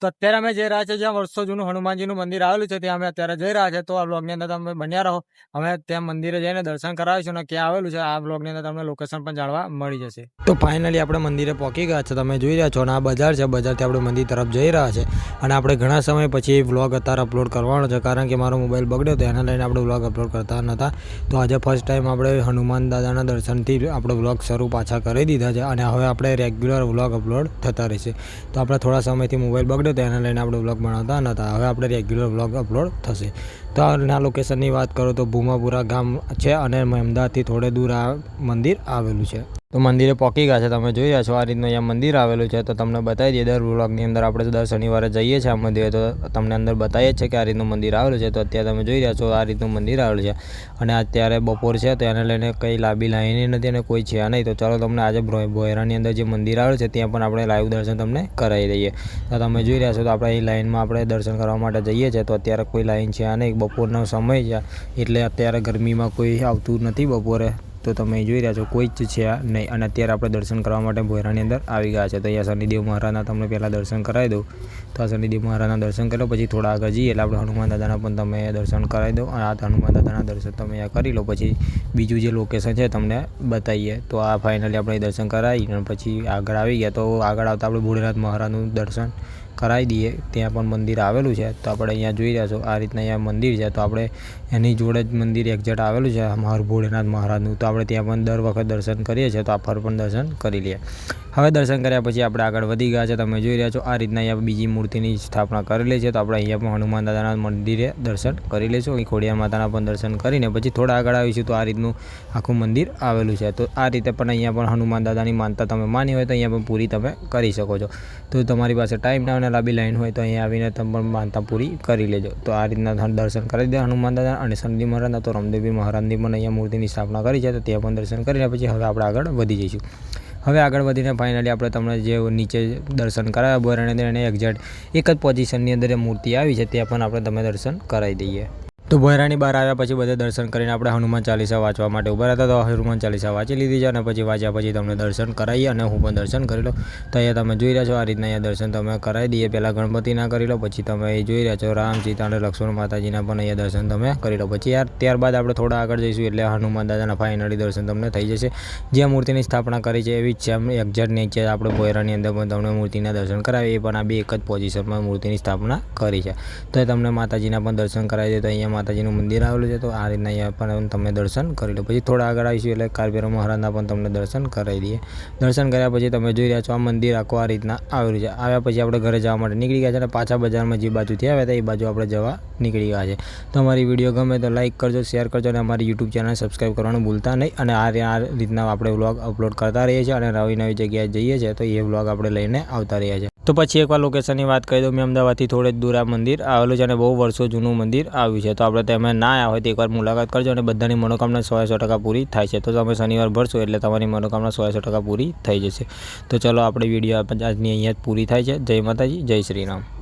તો અત્યારે અમે જઈ રહ્યા છીએ જ્યાં વર્ષો જૂનું હનુમાનજીનું મંદિર આવેલું છે ત્યાં અમે અત્યારે જઈ રહ્યા છે। તો આ બ્લોગની અંદર તમે બન્યા રહો। અમે ત્યાં મંદિરે જઈને દર્શન કરાવીશું અને ક્યાં આવેલું છે આ બ્લોગની અંદર તમને લોકેશન પણ જાણવા મળી જશે। તો ફાઇનલી આપણે મંદિરે પહોંચી ગયા છે, તમે જોઈ રહ્યા છો અને આ બજાર છે, બજારથી આપણે મંદિર તરફ જઈ રહ્યા છે અને આપણે ઘણા સમય પછી વ્લોગ અત્યારે અપલોડ કરવાનો છે કારણ કે મારો મોબાઈલ બગડ્યો હતો, એના લઈને આપણે વ્લોગ અપલોડ કરતા નહોતા। તો આજે ફર્સ્ટ ટાઈમ આપણે હનુમાન દાદાના દર્શનથી આપણે વ્લોગ શરૂ પાછા કરી દીધા છે અને હવે આપણે રેગ્યુલર વ્લોગ અપલોડ થતા રહેશે। તો આપણે થોડા સમયથી મોબાઈલ બગડ્યો હતો એના લઈને આપણે વ્લોગ બનાવતા નહોતા, હવે આપણે રેગ્યુલર વ્લોગ અપલોડ થશે। તો આ લોકેશનની વાત કરું તો ભૂમાપુરા ગામ છે અને અમદાવાદથી થોડે દૂર આ મંદિર આવેલું છે। તો મંદિરે પહોંચી ગયા છે, તમે જોઈ રહ્યા છો આ રીતનું અહીંયા મંદિર આવેલું છે। તો તમને બતાવી દઈએ દર વ્લોગની અંદર આપણે દર શનિવારે જઈએ છીએ આ મંદિરે, તો તમને અંદર બતાવીએ જ છે કે આ રીતનું મંદિર આવેલું છે। તો અત્યારે તમે જોઈ રહ્યા છો આ રીતનું મંદિર આવેલું છે અને અત્યારે બપોર છે તો એને લઈને કંઈ લાંબી લાઈન નથી અને કોઈ છે નહીં। તો ચાલો તમને આજે ભોયરાની અંદર જે મંદિર આવેલું છે ત્યાં પણ આપણે લાઈવ દર્શન તમને કરાવી દઈએ। તો તમે જોઈ રહ્યા છો તો આપણે અહીં લાઈનમાં આપણે દર્શન કરવા માટે જઈએ છીએ। તો અત્યારે કોઈ લાઈન છે નહીં, બપોરનો સમય છે એટલે અત્યારે ગરમીમાં કોઈ આવતું નથી બપોરે। તો તમે જોઈ રહ્યા છો કોઈ જ છે નહીં અને અત્યારે આપણે દર્શન કરવા માટે ભોયરાની અંદર આવી ગયા છે। તો અહીંયા શનિદેવ મહારાજના તમને પહેલાં દર્શન કરાવી દઉં। તો આ શનિદેવ મહારાજના દર્શન કરી લો, પછી થોડા આગળ જઈએ એટલે આપણે હનુમાન દાદાના પણ તમે દર્શન કરાવી દો અને આ હનુમાન દાદાના દર્શન તમે અહીંયા કરી લો, પછી બીજું જે લોકેશન છે તમને બતાવીએ। તો આ ફાઇનલી આપણે દર્શન કરાવી અને પછી આગળ આવી ગયા। તો આગળ આવતા આપણે ભોળેનાથ મહારાજનું દર્શન કરાવી દઈએ, ત્યાં પણ મંદિર આવેલું છે। તો આપણે અહીંયા જોઈ રહ્યા છો આ રીતના અહીંયા મંદિર છે, તો આપણે એની જોડે જ મંદિર એક્ઝેક્ટ આવેલું છે અમારું ભોળેનાથ મહારાજનું। તો આપણે ત્યાં પણ દર વખત દર્શન કરીએ છીએ, તો આ ફર પણ દર્શન કરી લઈએ। હવે દર્શન કર્યા પછી આપણે આગળ વધી ગયા છે, તમે જોઈ રહ્યા છો આ રીતના અહીંયા બીજી મૂર્તિની સ્થાપના કરેલી છે। તો આપણે અહીંયા પણ હનુમાન દાદાના મંદિરે દર્શન કરી લઈશું, અહીં ખોડિયાર માતાના પણ દર્શન કરીને પછી થોડા આગળ આવીશું તો આ રીતનું આખું મંદિર આવેલું છે। તો આ રીતે પણ અહીંયા પણ હનુમાન દાદાની માનતા તમે માની હોય તો અહીંયા પણ પૂરી તમે કરી શકો છો। તો તમારી પાસે ટાઈમ ના લાંબી લાઈન હોય તો અહીંયા આવીને તમે પણ માનતા પૂરી કરી લેજો। તો આ રીતના દર્શન કરી દે હનુમાન દાદા અને શનિદેવ મહારાજના। તો રામદેવપીર મહારાજની પણ અહીંયા મૂર્તિની સ્થાપના કરી છે, તો ત્યાં પણ દર્શન કરીને પછી હવે આપણે આગળ વધી જઈશું। હવે આગળ વધીને ફાઇનલી આપણે તમને જે નીચે દર્શન કરાવ્યા બોરાની અંદર એને એક્ઝેક્ટ એક જ પોઝિશનની અંદર એ મૂર્તિ આવી છે ત્યાં પણ આપણે તમે દર્શન કરાવી દઈએ। તો ભોયરાની બહાર આવ્યા પછી બધે દર્શન કરીને આપણે હનુમાન ચાલીસા વાંચવા માટે ઊભા હતા। તો હનુમાન ચાલીસા વાંચી લીધી છે અને પછી વાંચ્યા પછી તમને દર્શન કરાવીએ અને હું પણ દર્શન કરી લો। તો અહીંયા તમે જોઈ રહ્યા છો આ રીતના અહીંયા દર્શન તમે કરાવી દઈએ, પહેલાં ગણપતિના કરી લો, પછી તમે જોઈ રહ્યા છો રામ સીતા અને લક્ષ્મણ માતાજીના પણ અહીંયા દર્શન તમે કરી લો। પછી ત્યારબાદ આપણે થોડા આગળ જઈશું એટલે હનુમાન દાદાના ફાઇનલી દર્શન તમને થઈ જશે। જે મૂર્તિની સ્થાપના કરી છે એવી જ છે, એક્ઝેક્ટ નીચે આપણે ભોયરાની અંદર પણ તમને મૂર્તિના દર્શન કરાવીએ, એ પણ આ બે એક જ પોઝિશનમાં મૂર્તિની સ્થાપના કરી છે। તો એ તમને માતાજીના પણ દર્શન કરાવી દે। તો અહીંયા માતાજીનું મંદિર આવેલું છે, તો આ રીતના અહીંયા પણ તમે દર્શન કરી લો। પછી થોડા આગળ આવીશું એટલે કાળભૈરવ મહારાજના પણ તમને દર્શન કરાવી દઈએ। દર્શન કર્યા પછી તમે જોઈ રહ્યા છો આ મંદિર આખું આ રીતના આવેલું છે। આવ્યા પછી આપણે ઘરે જવા માટે નીકળી ગયા છે અને પાછા બજારમાં જે બાજુથી આવ્યા હતા એ બાજુ આપણે જવા નીકળી ગયા છે। તો અમારી વિડીયો ગમે તો લાઇક કરજો, શેર કરજો અને અમારી યુટ્યુબ ચેનલ સબસ્ક્રાઈબ કરવાનું ભૂલતા નહીં। અને આ રીતના આપણે વ્લોગ અપલોડ કરતા રહીએ છીએ અને નવી જગ્યાએ જઈએ છીએ તો એ વ્લોગ આપણે લઈને આવતા રહીએ છીએ। તો પછી એકવાર લોકેશનની વાત કરી દઉં, મેં અમદાવાદથી થોડે જ દૂર આ મંદિર આવેલું છે અને બહુ વર્ષો જૂનું મંદિર આવ્યું છે। તો આપણે તમે ના આવ્યા હોય તો એકવાર મુલાકાત કરજો અને બધાની મનોકામના 100% પૂરી થાય છે। તો તમે શનિવાર ભરશો એટલે તમારી મનોકામના 100% પૂરી થઈ જશે। તો ચલો આપણે વિડીયો આજની અહીંયા જ પૂરી થાય છે। જય માતાજી, જય શ્રી રામ।